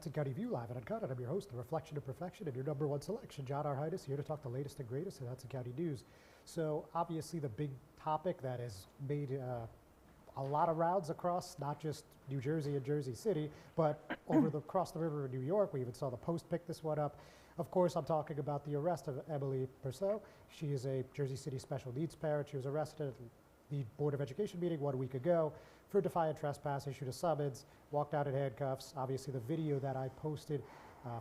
Hudson County View live and uncut, and I'm your host, the Reflection of Perfection, and your number one selection, John R. Hydus, here to talk the latest and greatest in Hudson County news. So obviously the big topic that has made a lot of rounds across not just New Jersey and Jersey City, but across the river in New York. We even saw the Post pick this one up. Of course, I'm talking about the arrest of Emily Purcell. She is a Jersey City special needs parent. She was arrested at the Board of Education meeting 1 week ago for defiant trespass, issued a summons, walked out in handcuffs. Obviously, the video that I posted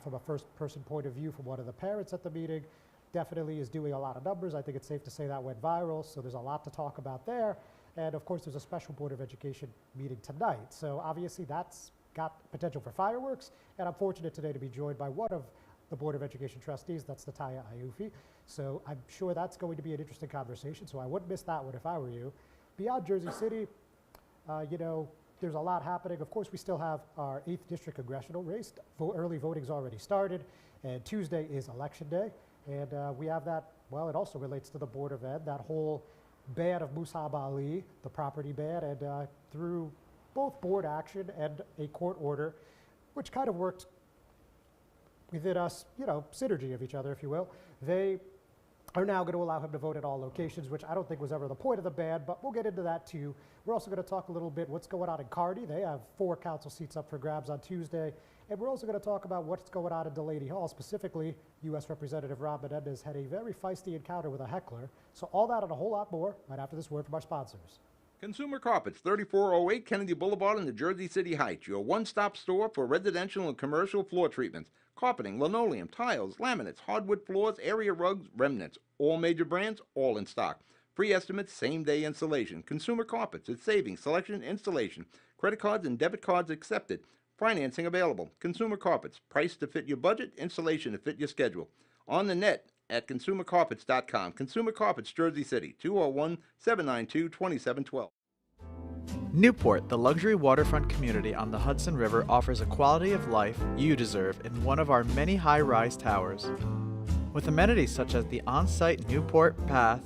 from a first-person point of view from one of the parents at the meeting definitely is doing a lot of numbers. I think it's safe to say that went viral, so there's a lot to talk about there. And of course, there's a special Board of Education meeting tonight. So obviously, that's got potential for fireworks, and I'm fortunate today to be joined by one of the Board of Education trustees, that's Natalia Loffe. So I'm sure that's going to be an interesting conversation, so I wouldn't miss that one if I were you. Beyond Jersey City, you know, there's a lot happening. Of course, we still have our 8th District Congressional race. Early voting's already started, and Tuesday is Election Day. And we have that, well, it also relates to the Board of Ed, that whole ban of Musab Ali, the property ban, and through both board action and a court order, which kind of worked within us, you know, synergy of each other, if you will. They are now going to allow him to vote at all locations, which I don't think was ever the point of the ban, but we'll get into that too. We're also going to talk a little bit what's going on in Kearney. They have 4 council seats up for grabs on Tuesday. And we're also going to talk about what's going on in Delaney Hall. Specifically, U.S. Representative Rob Menendez had a very feisty encounter with a heckler. So all that and a whole lot more right after this word from our sponsors. Consumer Carpets, 3408 Kennedy Boulevard in the Jersey City Heights, your one-stop store for residential and commercial floor treatments, carpeting, linoleum, tiles, laminates, hardwood floors, area rugs, remnants, all major brands, all in stock. Free estimates, same-day installation. Consumer Carpets, it's savings, selection, installation. Credit cards and debit cards accepted. Financing available. Consumer Carpets, price to fit your budget, installation to fit your schedule. On the net, at consumercarpets.com. Consumer Carpets, Jersey City, 201-792-2712. Newport, the luxury waterfront community on the Hudson River, offers a quality of life you deserve in one of our many high-rise towers. With amenities such as the on-site Newport Path,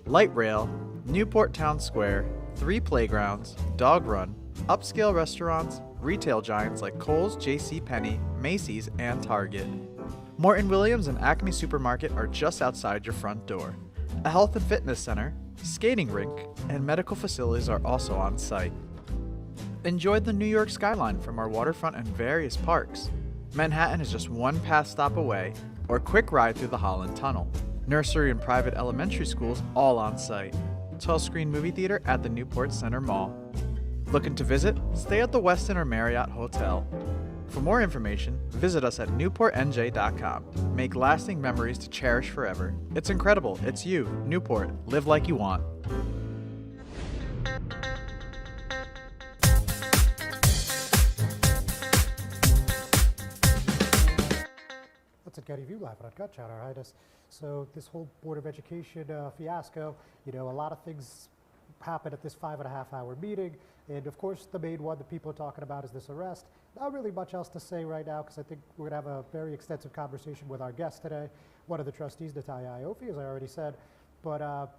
light rail, Newport Town Square, 3 playgrounds, dog run, upscale restaurants, retail giants like Kohl's, JCPenney, Macy's, and Target. Morton Williams and Acme Supermarket are just outside your front door. A health and fitness center, skating rink, and medical facilities are also on site. Enjoy the New York skyline from our waterfront and various parks. Manhattan is just one pass stop away, or quick ride through the Holland Tunnel. Nursery and private elementary schools all on site. 12-screen movie theater at the Newport Center Mall. Looking to visit? Stay at the Westin or Marriott Hotel. For more information, visit us at newportnj.com. Make lasting memories to cherish forever. It's incredible. It's you, Newport. Live like you want. That's a Getty View live on Uncut, Chad Arhitis. So this whole Board of Education fiasco, a lot of things happened at this 5.5-hour meeting. And of course, the main one that people are talking about is this arrest. Not really much else to say right now, because I think we're going to have a very extensive conversation with our guest today, one of the trustees, Natalia Loffe, as I already said. But,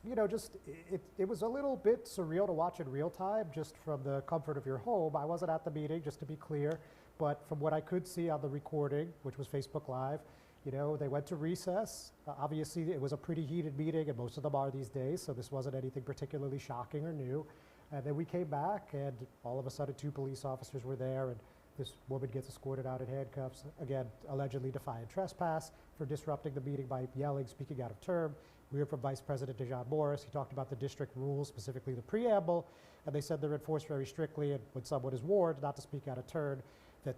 it was a little bit surreal to watch in real time, just from the comfort of your home. I wasn't at the meeting, just to be clear, but from what I could see on the recording, which was Facebook Live, they went to recess. Obviously, it was a pretty heated meeting, and most of them are these days, so this wasn't anything particularly shocking or new. And then we came back, and all of a sudden 2 police officers were there, and this woman gets escorted out in handcuffs, again, allegedly defying trespass for disrupting the meeting by yelling, speaking out of term. We heard from Vice President Dejan Morris. He talked about the district rules, specifically the preamble, and they said they're enforced very strictly, and when someone is warned not to speak out of turn, that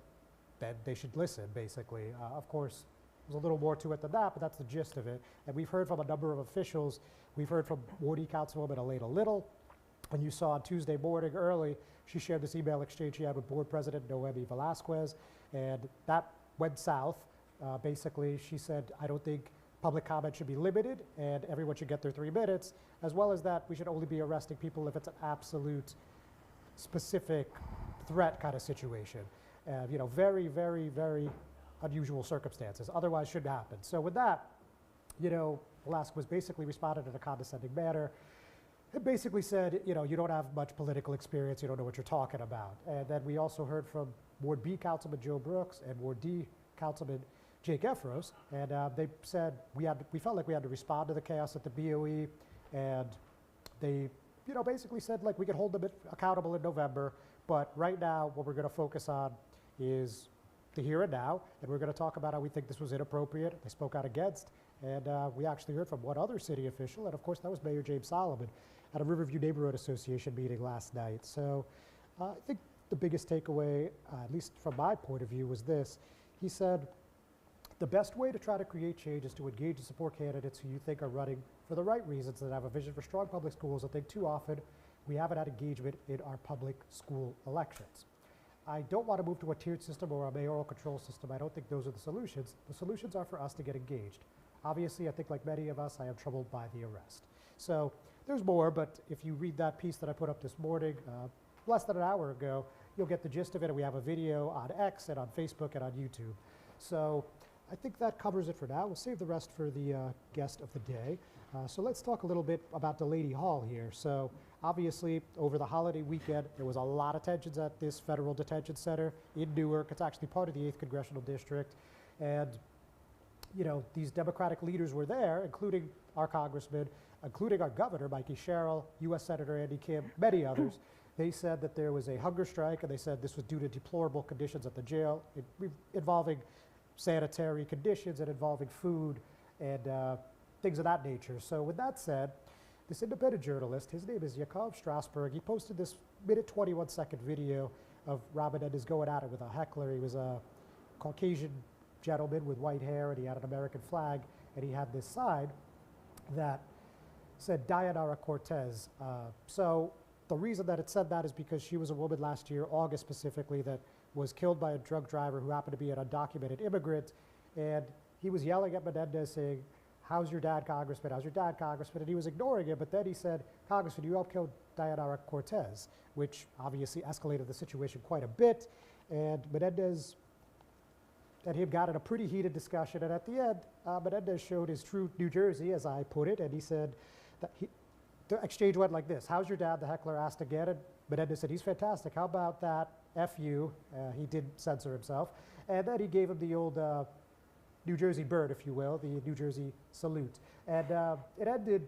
they should listen, basically. Of course, there's a little more to it than that, but that's the gist of it. And we've heard from a number of officials. We've heard from Ward E Councilwoman Elena Little. And you saw on Tuesday morning early, she shared this email exchange she had with Board President Noemi Velasquez, and that went south. Basically, she said, I don't think public comment should be limited, and everyone should get their 3 minutes, as well as that we should only be arresting people if it's an absolute specific threat kind of situation. Very, very, very unusual circumstances. Otherwise shouldn't happen. So with that, Velasquez basically responded in a condescending manner. It basically said, you don't have much political experience, you don't know what you're talking about. And then we also heard from Ward B Councilman Joe Brooks and Ward D Councilman Jake Efros, and they said we felt like we had to respond to the chaos at the BOE, and they, basically said like we could hold them accountable in November, but right now what we're going to focus on is the here and now, and we're going to talk about how we think this was inappropriate. They spoke out against, and we actually heard from one other city official, and of course that was Mayor James Solomon at a Riverview Neighborhood Association meeting last night. So I think the biggest takeaway, at least from my point of view, was this. He said, the best way to try to create change is to engage and support candidates who you think are running for the right reasons, that have a vision for strong public schools. I think too often we haven't had engagement in our public school elections. I don't want to move to a tiered system or a mayoral control system. I don't think those are the solutions. The solutions are for us to get engaged. Obviously, I think like many of us, I am troubled by the arrest. So there's more, but if you read that piece that I put up this morning, less than an hour ago, you'll get the gist of it. And we have a video on X and on Facebook and on YouTube. So I think that covers it for now. We'll save the rest for the guest of the day. So let's talk a little bit about Delaney Hall here. So obviously, over the holiday weekend, there was a lot of tensions at this federal detention center in Newark. It's actually part of the 8th Congressional District. And, these Democratic leaders were there, including our congressman, including our governor, Mikey Sherrill, U.S. Senator Andy Kim, many others. They said that there was a hunger strike, and they said this was due to deplorable conditions at the jail involving sanitary conditions and involving food and things of that nature. So with that said, this independent journalist, his name is Yakov Strasberg, he posted this minute 21-second video of Robin Enders going at it with a heckler. He was a Caucasian gentleman with white hair, and he had an American flag, and he had this sign that said Dayanara Cortez. So the reason that it said that is because she was a woman last year, August specifically, that was killed by a drunk driver who happened to be an undocumented immigrant, and he was yelling at Menendez saying, how's your dad, Congressman? How's your dad, Congressman? And he was ignoring it, but then he said, Congressman, you helped kill Diana Cortez, which obviously escalated the situation quite a bit. And Menendez and him got in a pretty heated discussion. And at the end, Menendez showed his true New Jersey, as I put it, and he said that the exchange went like this. How's your dad? The heckler asked again, and Menendez said, he's fantastic. How about that? F you. He did censor himself. And then he gave him the old New Jersey bird, if you will, the New Jersey salute. And it ended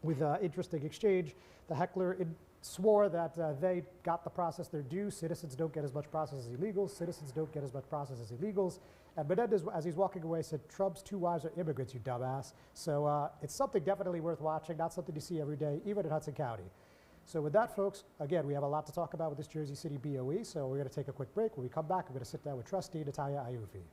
with an interesting exchange. The heckler swore that they got the process they're due. Citizens don't get as much process as illegals. Citizens don't get as much process as illegals. And Menendez, as he's walking away, said, Trump's 2 wives are immigrants, you dumbass. So it's something definitely worth watching, not something you see every day, even in Hudson County. So with that, folks, again, we have a lot to talk about with this Jersey City BOE, so we're going to take a quick break. When we come back, we're going to sit down with Trustee Natalia Loffe.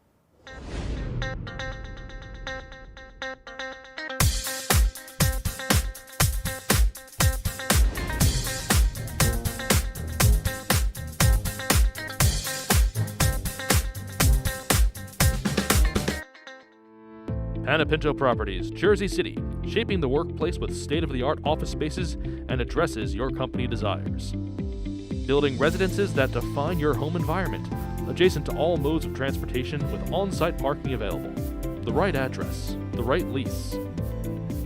Panepinto Properties, Jersey City, shaping the workplace with state-of-the-art office spaces and addresses your company desires. Building residences that define your home environment, adjacent to all modes of transportation with on-site parking available. The right address, the right lease.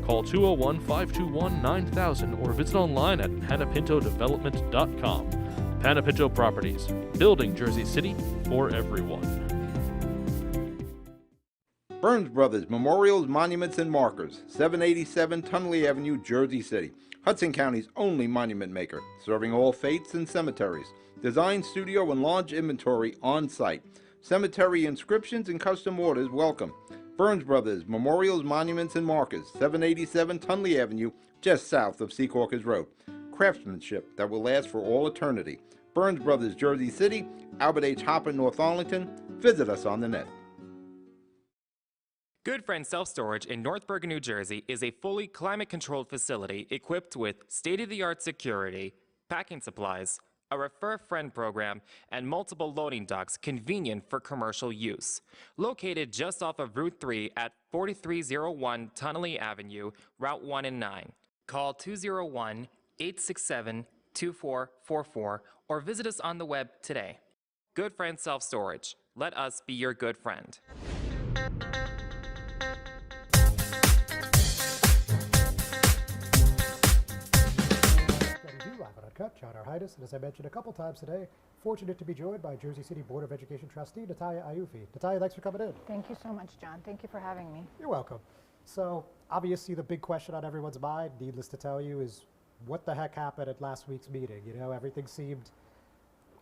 Call 201-521-9000 or visit online at panepintodevelopment.com. Panepinto Properties, building Jersey City for everyone. Burns Brothers Memorials, Monuments, and Markers, 787 Tunley Avenue, Jersey City. Hudson County's only monument maker, serving all faiths and cemeteries. Design studio and large inventory on site. Cemetery inscriptions and custom orders welcome. Burns Brothers Memorials, Monuments, and Markers, 787 Tunley Avenue, just south of Secaucus Road. Craftsmanship that will last for all eternity. Burns Brothers, Jersey City, Albert H. Hopper, North Arlington. Visit us on the net. Good Friend Self-Storage in North Bergen, New Jersey is a fully climate-controlled facility equipped with state-of-the-art security, packing supplies, a Refer a Friend program, and multiple loading docks convenient for commercial use. Located just off of Route 3 at 4301 Tunley Avenue, Route 1 and 9. Call 201-867-2444 or visit us on the web today. Good Friend Self-Storage. Let us be your good friend. John Arhitis, and as I mentioned a couple times today, fortunate to be joined by Jersey City Board of Education Trustee Natalia Loffe. Natalia, thanks for coming in. Thank you so much, John. Thank you for having me. You're welcome. So obviously the big question on everyone's mind, needless to tell you, is what the heck happened at last week's meeting? You know, everything seemed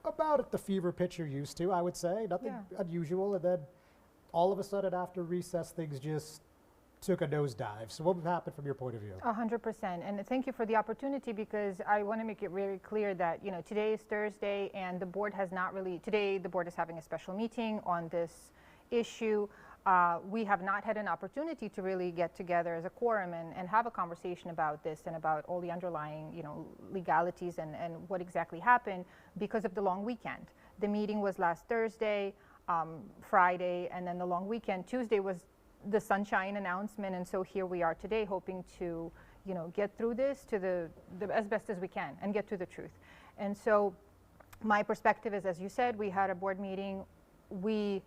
about at the fever pitch you're used to, I would say. Nothing unusual, and then all of a sudden after recess, things just took a nosedive. So what happened from your point of view? 100%. And thank you for the opportunity, because I want to make it very clear that, you know, today is Thursday and the board has not really, today the board is having a special meeting on this issue. We have not had an opportunity to really get together as a quorum and have a conversation about this and about all the underlying, you know, legalities and what exactly happened because of the long weekend. The meeting was last Thursday, Friday, and then the long weekend. Tuesday was the sunshine announcement, and so here we are today hoping to, you know, get through this to the as best as we can and get to the truth. And so my perspective is, as you said, we had a board meeting. We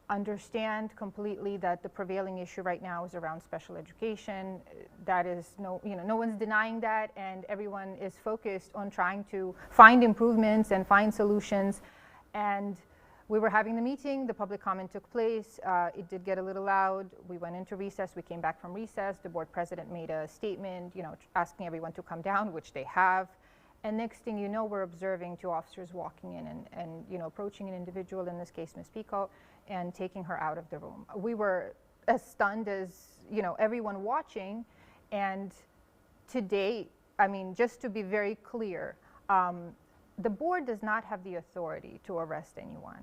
understand completely that the prevailing issue right now is around special education. That is no one's denying that, and everyone is focused on trying to find improvements and find solutions. And we were having the meeting, the public comment took place, it did get a little loud, we went into recess, we came back from recess, the board president made a statement, you know, asking everyone to come down, which they have, and next thing you know, we're observing 2 officers walking in and you know, approaching an individual, in this case Ms. Pico, and taking her out of the room. We were as stunned as, you know, everyone watching, and today, I mean, just to be very clear, the board does not have the authority to arrest anyone.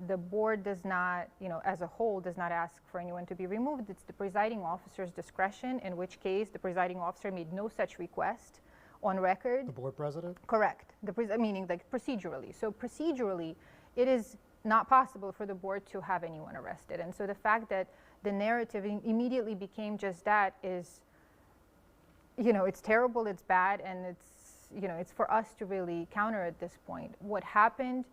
The board does not, you know, as a whole, does not ask for anyone to be removed. It's the presiding officer's discretion, in which case the presiding officer made no such request on record. The board president? Correct. Meaning like procedurally. So procedurally, it is not possible for the board to have anyone arrested. And so the fact that, the narrative immediately became just that is, it's terrible, it's bad, and it's for us to really counter at this point. What happened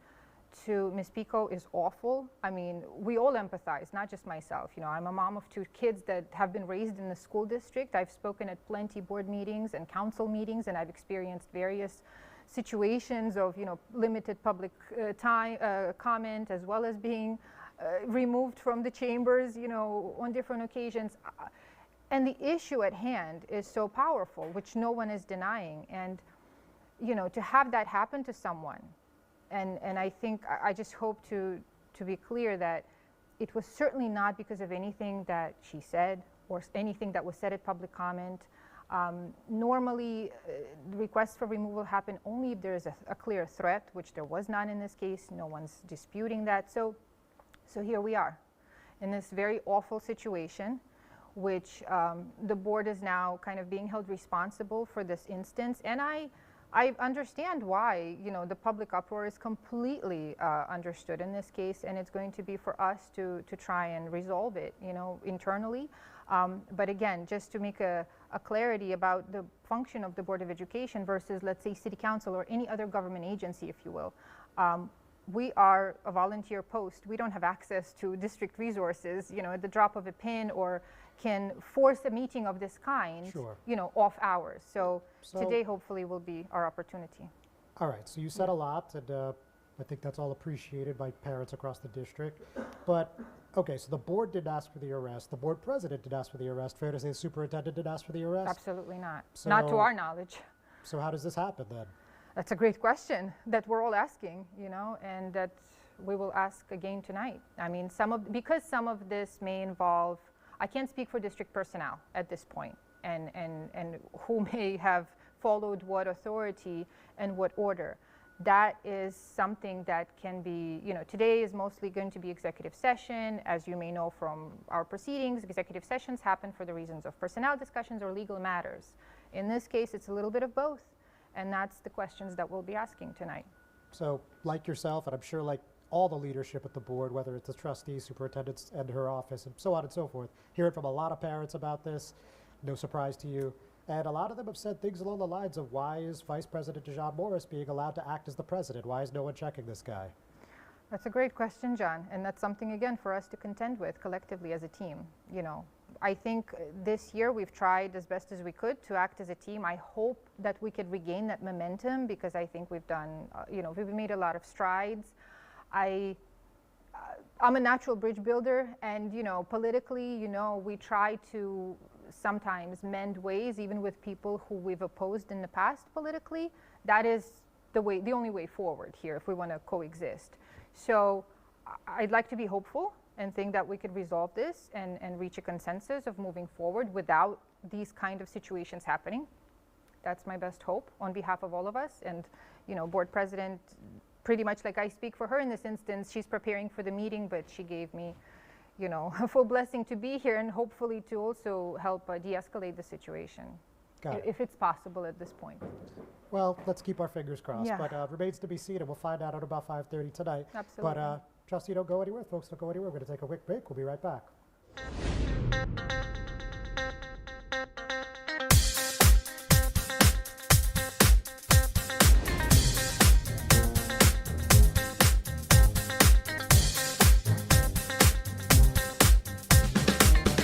to Ms. Pico is awful. I mean, we all empathize, not just myself. I'm a mom of 2 kids that have been raised in the school district. I've spoken at plenty board meetings and council meetings, and I've experienced various situations of, limited public comment, as well as being removed from the chambers, on different occasions. And the issue at hand is so powerful, which no one is denying. And, to have that happen to someone, and I think, I just hope to be clear that it was certainly not because of anything that she said or anything that was said at public comment. Normally, requests for removal happen only if there is a clear threat, which there was none in this case. No one's disputing that. So here we are in this very awful situation, which the board is now kind of being held responsible for this instance. And I understand why, the public uproar is completely understood in this case, and it's going to be for us to try and resolve it, internally. But again, just to make a clarity about the function of the Board of Education versus, let's say, City Council or any other government agency, if you will. We are a volunteer post. We don't have access to district resources, at the drop of a pin, or can force a meeting of this kind, Sure. Off hours. So today hopefully will be our opportunity. All right, so you said a lot, and I think that's all appreciated by parents across the district. But, okay, so the board did ask for the arrest. The board president did ask for the arrest. Fair to say the superintendent did ask for the arrest? Absolutely not. Not to our knowledge. So how does this happen then? That's a great question that we're all asking, and that we will ask again tonight. I mean, because some of this may involve, I can't speak for district personnel at this point, and who may have followed what authority and what order. That is something that can be, today is mostly going to be executive session. As you may know from our proceedings, executive sessions happen for the reasons of personnel discussions or legal matters. In this case, it's a little bit of both. And that's the questions that we'll be asking tonight. So, like yourself, and I'm sure like all the leadership at the board, whether it's the trustees, superintendents, and her office, and so on and so forth, hearing from a lot of parents about this, no surprise to you. And a lot of them have said things along the lines of, why is Vice President John Morris being allowed to act as the president? Why is no one checking this guy? That's a great question, John. And that's something, again, for us to contend with collectively as a team. I think this year we've tried as best as we could to act as a team. I hope that we could regain that momentum, because I think we've done, we've made a lot of strides. I'm a natural bridge builder, and, politically, we try to sometimes mend ways, even with people who we've opposed in the past politically. That is the only way forward here if we want to coexist. So I'd like to be hopeful and think that we could resolve this and reach a consensus of moving forward without these kind of situations happening. That's my best hope on behalf of all of us. And, board president, pretty much like I speak for her in this instance, she's preparing for the meeting, but she gave me, a full blessing to be here and hopefully to also help de-escalate the situation, if it's possible at this point. Well, let's keep our fingers crossed. Yeah. But remains to be seen, and we'll find out at about 5:30 tonight. Absolutely. But Trustee, don't go anywhere. Folks, don't go anywhere. We're going to take a quick break. We'll be right back.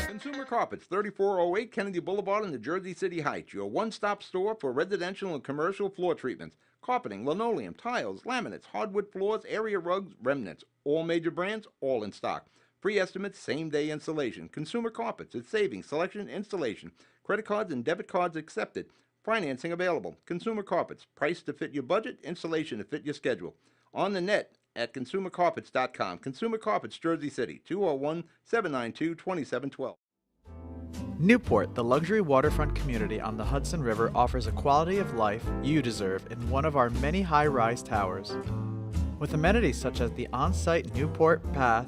Consumer Carpets, 3408 Kennedy Boulevard in the Jersey City Heights, your one-stop store for residential and commercial floor treatments, carpeting, linoleum, tiles, laminates, hardwood floors, area rugs, remnants. All major brands, all in stock. Free estimates, same-day installation. Consumer Carpets, it's savings, selection, installation. Credit cards and debit cards accepted. Financing available. Consumer Carpets, price to fit your budget, installation to fit your schedule. On the net at consumercarpets.com. Consumer Carpets, Jersey City, 201-792-2712. Newport, the luxury waterfront community on the Hudson River, offers a quality of life you deserve in one of our many high-rise towers. With amenities such as the on-site Newport Path,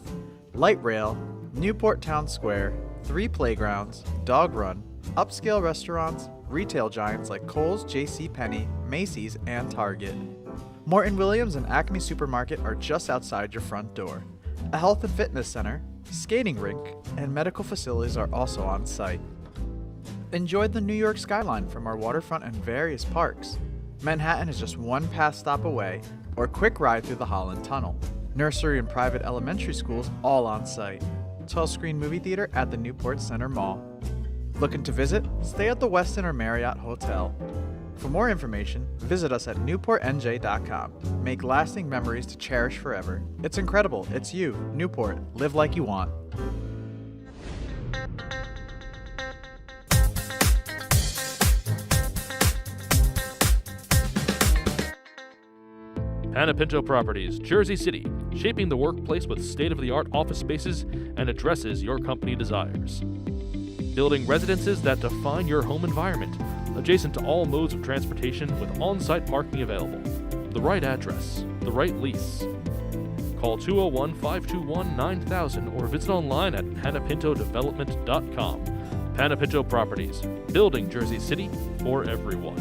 light rail, Newport Town Square, 3 playgrounds, dog run, upscale restaurants, retail giants like Kohl's, JCPenney, Macy's, and Target. Morton Williams and Acme Supermarket are just outside your front door. A health and fitness center, skating rink, and medical facilities are also on site. Enjoy the New York skyline from our waterfront and various parks. Manhattan is just one pass stop away, or a quick ride through the Holland Tunnel. Nursery and private elementary schools all on site. 12-screen movie theater at the Newport Center Mall. Looking to visit? Stay at the Westin or Marriott Hotel. For more information, visit us at newportnj.com. Make lasting memories to cherish forever. It's incredible. It's you, Newport. Live like you want. Panepinto Properties, Jersey City, shaping the workplace with state-of-the-art office spaces and addresses your company desires. Building residences that define your home environment, adjacent to all modes of transportation with on-site parking available. The right address, the right lease. Call 201-521-9000 or visit online at panepintodevelopment.com. Panepinto Properties, building Jersey City for everyone.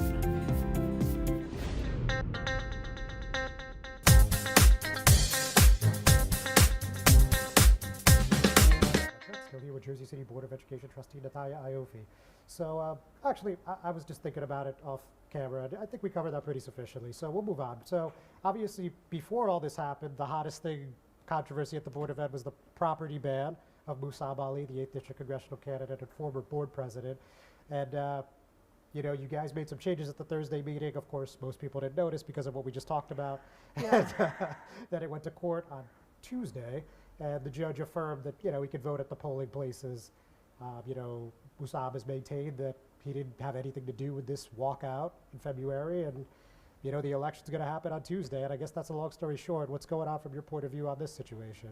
Still here with Jersey City Board of Education Trustee Natalia Loffe. So actually, I was just thinking about it off camera. I think we covered that pretty sufficiently, so we'll move on. So obviously, before all this happened, the hottest controversy at the Board of Ed was the property ban of Musab Ali, the 8th District Congressional candidate and former board president. And you know, you guys made some changes at the Thursday meeting. Of course, most people didn't notice because of what we just talked about. Yeah. Then it went to court on Tuesday, and the judge affirmed that, you know, he could vote at the polling places. You know, Musab has maintained that he didn't have anything to do with this walkout in February, and, you know, the election's going to happen on Tuesday, and I guess that's a long story short. What's going on from your point of view on this situation?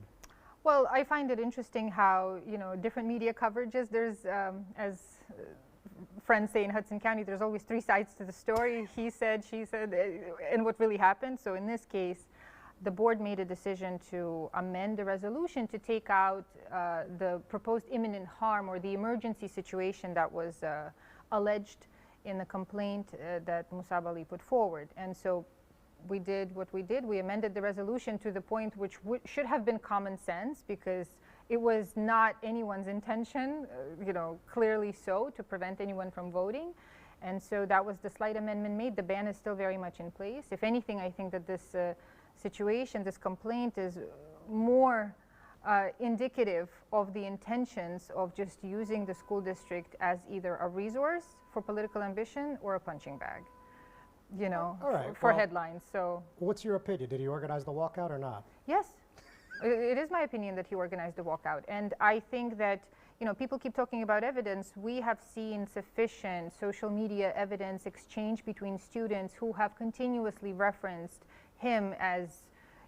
Well, I find it interesting how, you know, different media coverages, there's, as friends say in Hudson County, there's always three sides to the story. He said, she said, and what really happened. So in this case, the board made a decision to amend the resolution to take out the proposed imminent harm or the emergency situation that was alleged in the complaint that Musab Ali put forward. And so we did what we did. We amended the resolution to the point which should have been common sense, because it was not anyone's intention, you know, clearly so, to prevent anyone from voting. And so that was the slight amendment made. The ban is still very much in place. If anything, I think that this situation, this complaint is more indicative of the intentions of just using the school district as either a resource for political ambition or a punching bag, you know, All right, for well, headlines. So what's your opinion? Did he organize the walkout or not? yes, it is my opinion that he organized the walkout. And I think that, you know, people keep talking about evidence. We have seen sufficient social media evidence exchange between students who have continuously referenced him as,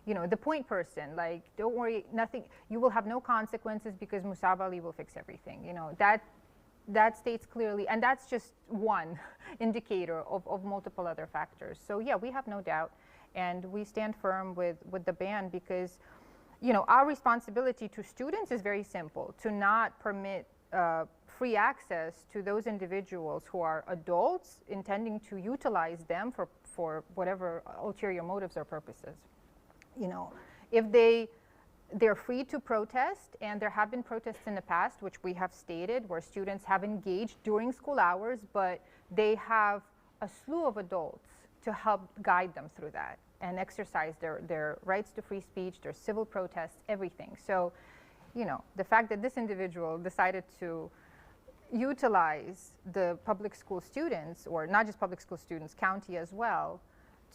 you know, the point person. Like, don't worry, nothing, you will have no consequences because Musab Ali will fix everything. You know, that states clearly, and that's just one indicator of multiple other factors. So yeah, we have no doubt, and we stand firm with the ban, because, you know, our responsibility to students is very simple: to not permit free access to those individuals who are adults intending to utilize them for whatever ulterior motives or purposes. You know, if they're free to protest, and there have been protests in the past, which we have stated, where students have engaged during school hours, but they have a slew of adults to help guide them through that and exercise their rights to free speech, their civil protests, everything. So, you know, the fact that this individual decided to utilize the public school students, or not just public school students, county as well,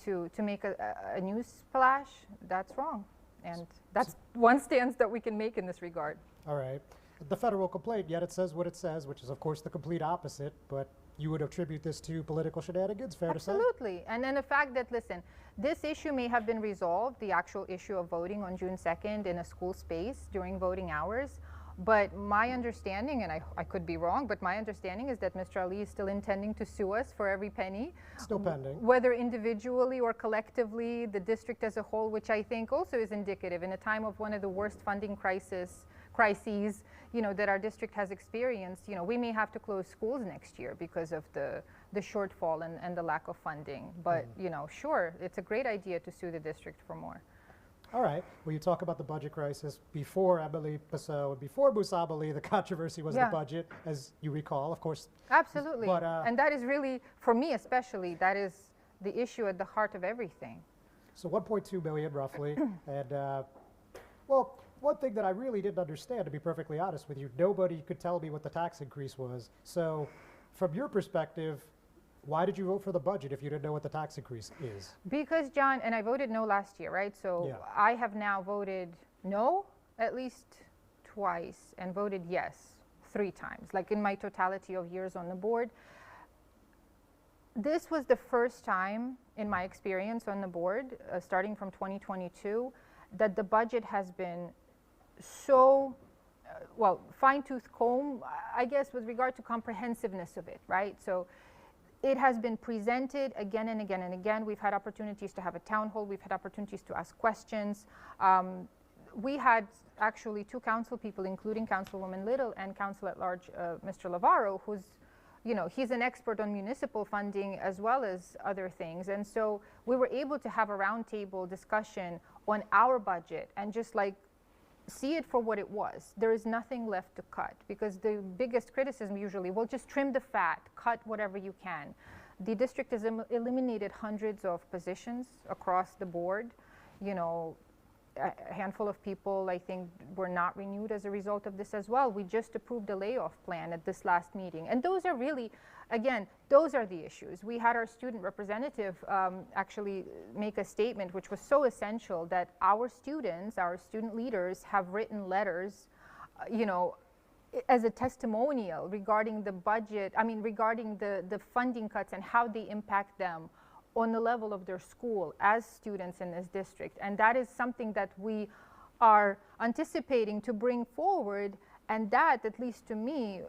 to make a news splash, that's wrong. And that's one stance that we can make in this regard. All right. The federal complaint, yet it says what it says, which is, of course, the complete opposite, but you would attribute this to political shenanigans, fair to say? Absolutely. And then the fact that, listen, this issue may have been resolved, the actual issue of voting on June 2nd in a school space during voting hours, but my understanding, and I could be wrong, but my understanding is that Mr. Ali is still intending to sue us for every penny. Still pending. Whether individually or collectively, the district as a whole, which I think also is indicative in a time of one of the worst funding crises, you know, that our district has experienced. You know, we may have to close schools next year because of the shortfall and the lack of funding. But, you know, sure, it's a great idea to sue the district for more. All right. Well, you talk about the budget crisis before Emily Passau and before Musabali. The controversy was Yeah. the budget, as you recall, of course. Absolutely. But, And that is really, for me especially, that is the issue at the heart of everything. So 1.2 billion roughly, and well, one thing that I really didn't understand, to be perfectly honest with you, nobody could tell me what the tax increase was. So, from your perspective, why did you vote for the budget if you didn't know what the tax increase is? Because, John, and I voted no last year, right? So Yeah. I have now voted no at least twice and voted yes 3 times, like in my totality of years on the board. This was the first time in my experience on the board, starting from 2022, that the budget has been so, well, fine-tooth comb, I guess, with regard to comprehensiveness of it, right? So it has been presented again and again and again. We've had opportunities to have a town hall. We've had opportunities to ask questions. We had actually 2 council people, including Councilwoman Little and Council at Large, Mr. Lavaro, who's, you know, he's an expert on municipal funding as well as other things. And so we were able to have a roundtable discussion on our budget and just like see it for what it was. There is nothing left to cut, because the biggest criticism usually, well, just trim the fat, cut whatever you can. The district has eliminated hundreds of positions across the board. You know, a handful of people, I think, were not renewed as a result of this as well. We just approved a layoff plan at this last meeting. And those are really, again, those are the issues. We had our student representative actually make a statement which was so essential, that our students, our student leaders have written letters, you know, as a testimonial regarding the budget, I mean, regarding the funding cuts and how they impact them on the level of their school as students in this district. And that is something that we are anticipating to bring forward, and that, at least to me,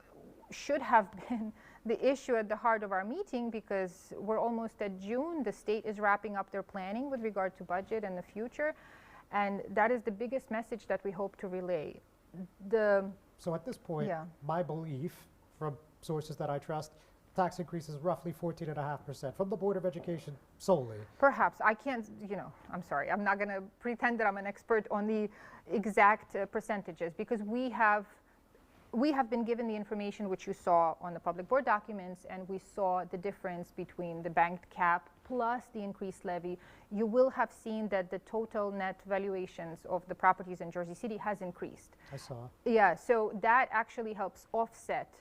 should have been the issue at the heart of our meeting, because we're almost at June. The state is wrapping up their planning with regard to budget and the future, and that is the biggest message that we hope to relay. So at this point, Yeah. my belief from sources that I trust, tax increase is roughly 14.5% from the Board of Education solely. Perhaps. I can't, you know, I'm sorry. I'm not going to pretend that I'm an expert on the exact percentages, because we have been given the information which you saw on the public board documents, and we saw the difference between the banked cap plus the increased levy. You will have seen that the total net valuations of the properties in Jersey City has increased. I saw. Yeah, so that actually helps offset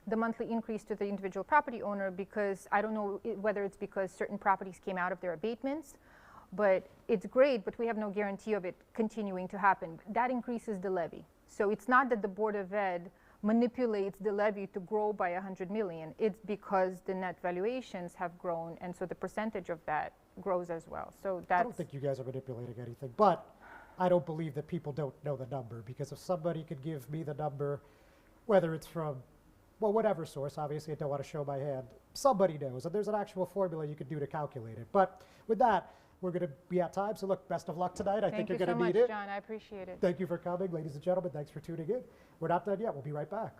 the monthly increase to the individual property owner, because I don't know whether it's because certain properties came out of their abatements, but it's great, but we have no guarantee of it continuing to happen. That increases the levy. So it's not that the Board of Ed manipulates the levy to grow by 100 million. It's because the net valuations have grown, and so the percentage of that grows as well. So that's... I don't think you guys are manipulating anything, but I don't believe that people don't know the number, because if somebody could give me the number, whether it's from, well, whatever source, obviously I don't want to show my hand, somebody knows, and there's an actual formula you can do to calculate it. But with that, we're going to be at time, so look, best of luck tonight. I think you're going to need it. Thank you so much, John. I appreciate it. Thank you for coming, ladies and gentlemen. Thanks for tuning in. We're not done yet. We'll be right back.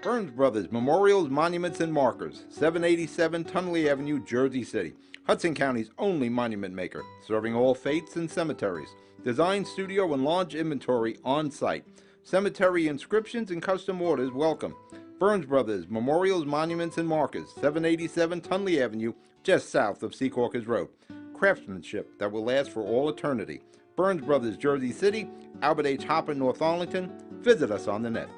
Burns Brothers Memorials, Monuments, and Markers, 787 Tunley Avenue, Jersey City. Hudson County's only monument maker, serving all faiths and cemeteries. Design studio and large inventory on site. Cemetery inscriptions and custom orders welcome. Burns Brothers Memorials, Monuments, and Markers, 787 Tunley Avenue, just south of Secaucus Road. Craftsmanship that will last for all eternity. Burns Brothers, Jersey City, Albert H. Hopper, North Arlington. Visit us on the net.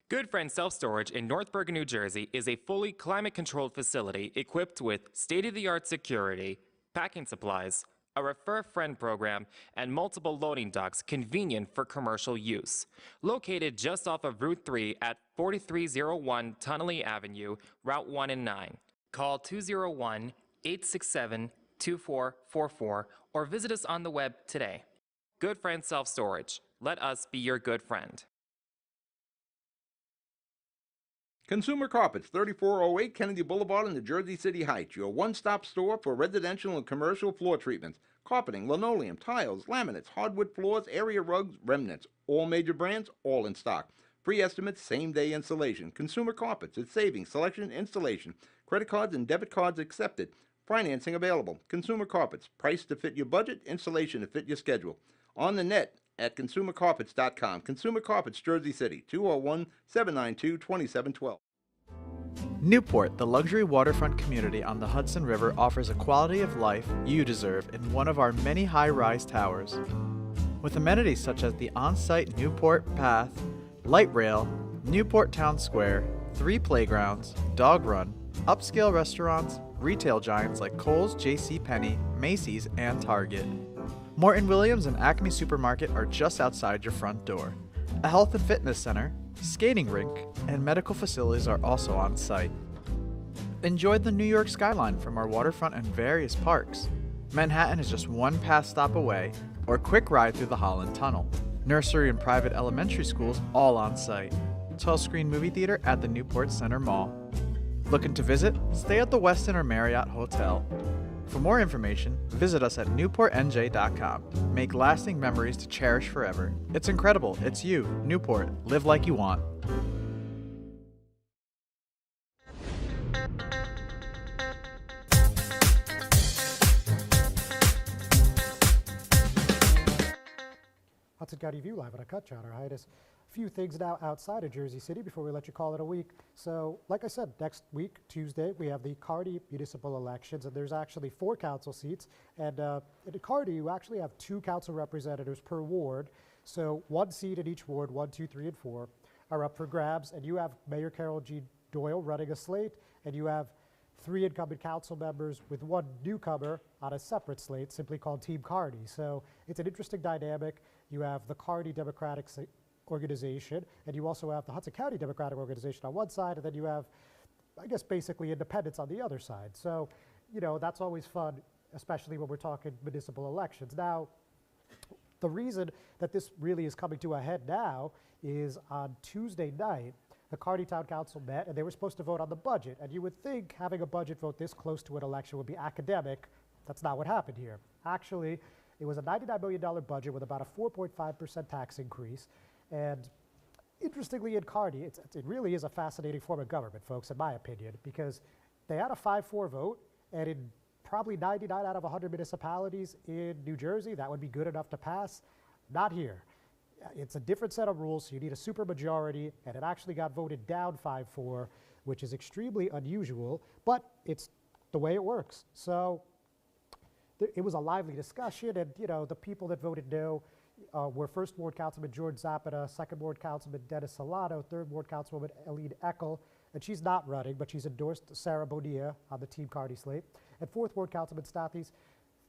Good Friend Self-Storage in North Bergen, New Jersey is a fully climate-controlled facility equipped with state-of-the-art security, packing supplies, a Refer a Friend program, and multiple loading docks convenient for commercial use. Located just off of Route 3 at 4301 Tunley Avenue, Route 1 and 9. Call 201-867-2444 or visit us on the web today. Good Friend Self-Storage. Let us be your good friend. Consumer Carpets, 3408 Kennedy Boulevard in the Jersey City Heights, your one-stop store for residential and commercial floor treatments, carpeting, linoleum, tiles, laminates, hardwood floors, area rugs, remnants, all major brands, all in stock. Free estimates, same-day installation. Consumer Carpets, it's savings, selection, installation. Credit cards and debit cards accepted. Financing available. Consumer Carpets, price to fit your budget, installation to fit your schedule. On the net at consumercarpets.com. Consumer Carpets, Jersey City, 201-792-2712. Newport, the luxury waterfront community on the Hudson River, offers a quality of life you deserve in one of our many high-rise towers. With amenities such as the on-site Newport Path, light rail, Newport Town Square, 3 playgrounds, dog run, upscale restaurants, retail giants like Kohl's, JCPenney, Macy's, and Target. Morton Williams and Acme Supermarket are just outside your front door. A health and fitness center, skating rink, and medical facilities are also on site. Enjoy the New York skyline from our waterfront and various parks. Manhattan is just one pass stop away, or a quick ride through the Holland Tunnel. Nursery and private elementary schools all on site. 12-screen movie theater at the Newport Center Mall. Looking to visit? Stay at the Westin or Marriott Hotel. For more information, visit us at newportnj.com. Make lasting memories to cherish forever. It's incredible. It's you, Newport. Live like you want. Hudson County View live on a cut shot, our hiatus. A few things now outside of Jersey City before we let you call it a week. So, like I said, next week, Tuesday, we have the Kearney municipal elections, and there's actually 4 council seats. And in Kearney, you actually have 2 council representatives per ward. So 1 seat in each ward, 1, 2, 3, and 4, are up for grabs. And you have Mayor Carol G. Doyle running a slate, and you have 3 incumbent council members with 1 newcomer on a separate slate, simply called Team Kearney. So it's an interesting dynamic. You have the Kearney Democratic Organization, and you also have the Hudson County Democratic Organization on one side, and then you have, I guess, basically independents on the other side. So, you know, that's always fun, especially when we're talking municipal elections. Now, the reason that this really is coming to a head now is on Tuesday night, the Kearney Town Council met, and they were supposed to vote on the budget. And you would think having a budget vote this close to an election would be academic. That's not what happened here. Actually, it was a $99 million budget with about a 4.5% tax increase. And interestingly, in Kearney, it really is a fascinating form of government, folks, in my opinion, because they had a 5-4 vote, and in probably 99 out of 100 municipalities in New Jersey, that would be good enough to pass. Not here. It's a different set of rules, so you need a supermajority, and it actually got voted down 5-4, which is extremely unusual, but it's the way it works. So it was a lively discussion, and you know, the people that voted no were First Ward Councilman George Zapata, Second Ward Councilman Dennis Solano, Third Ward Councilwoman Eileen Eckel, and she's not running, but she's endorsed Sarah Bonilla on the Team Kearney slate, and Fourth Ward Councilman Stathis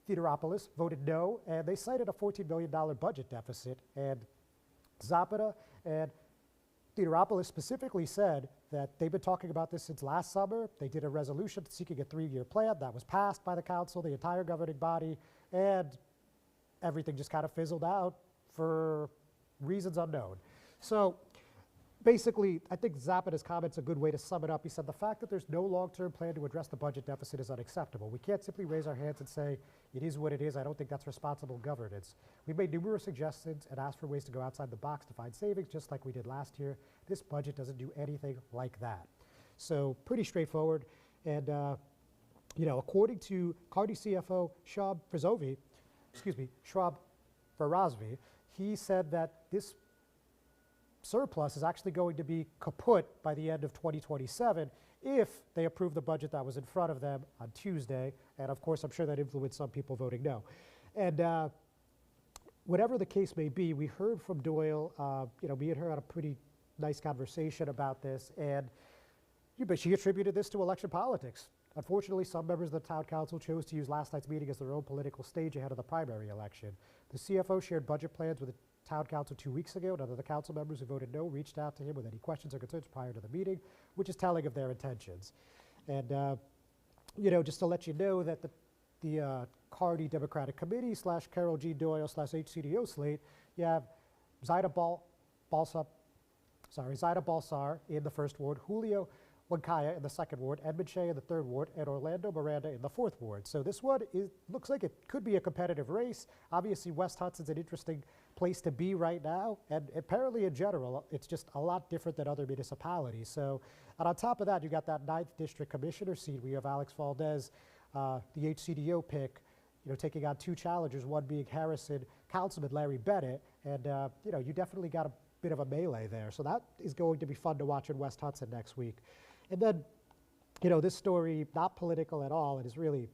Theodoropoulos voted no, and they cited a $14 million budget deficit, and Zapata and Theodoropoulos specifically said that they've been talking about this since last summer. They did a resolution seeking a 3-year plan that was passed by the council, the entire governing body, and everything just kind of fizzled out for reasons unknown. So basically, I think Zapata's comment's a good way to sum it up. He said the fact that there's no long-term plan to address the budget deficit is unacceptable. We can't simply raise our hands and say, it is what it is. I don't think that's responsible governance. We've made numerous suggestions and asked for ways to go outside the box to find savings, just like we did last year. This budget doesn't do anything like that. So pretty straightforward. And, you know, according to Kearney CFO Schwab Farazvi, he said that this surplus is actually going to be kaput by the end of 2027 if they approve the budget that was in front of them on Tuesday. And of course, I'm sure that influenced some people voting no. And whatever the case may be, we heard from Doyle, you know, me and her had a pretty nice conversation about this, and but she attributed this to election politics. Unfortunately, some members of the town council chose to use last night's meeting as their own political stage ahead of the primary election. The CFO shared budget plans with the town council 2 weeks ago. None of the council members who voted no reached out to him with any questions or concerns prior to the meeting, which is telling of their intentions. And, you know, just to let you know that the Kearney Democratic Committee / Carol G. Doyle / HCDO slate, you have Zaida Balsap, Zaida Balsar in the 1st Ward, Julio Wankaya in the 2nd Ward, Edmund Shea in the 3rd Ward, and Orlando Miranda in the 4th Ward. So this one looks like it could be a competitive race. Obviously, West Hudson's an interesting place to be right now, and apparently in general, it's just a lot different than other municipalities. So, and on top of that, you got that 9th District Commissioner seat. We have Alex Valdez, the HCDO pick, taking on 2 challengers, one being Harrison Councilman Larry Bennett, and you definitely got a bit of a melee there. So that is going to be fun to watch in West Hudson next week. And then, this story, not political at all, it is really,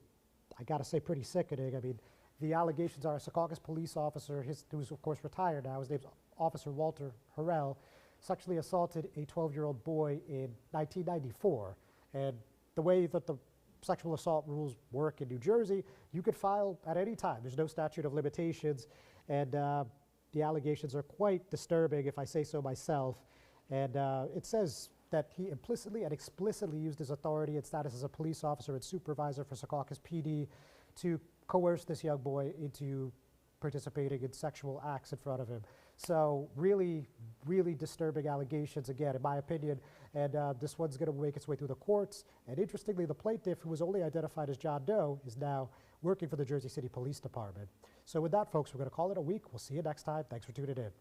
I gotta say, pretty sickening. I mean, the allegations are a Secaucus police officer, who's of course retired now, his name's Officer Walter Harrell, sexually assaulted a 12-year-old boy in 1994. And the way that the sexual assault rules work in New Jersey, you could file at any time. There's no statute of limitations, and the allegations are quite disturbing, if I say so myself. And it says that he implicitly and explicitly used his authority and status as a police officer and supervisor for Secaucus PD to coerce this young boy into participating in sexual acts in front of him. So really, really disturbing allegations, again, in my opinion. And this one's going to make its way through the courts. And interestingly, the plaintiff, who was only identified as John Doe, is now working for the Jersey City Police Department. So with that, folks, we're going to call it a week. We'll see you next time. Thanks for tuning in.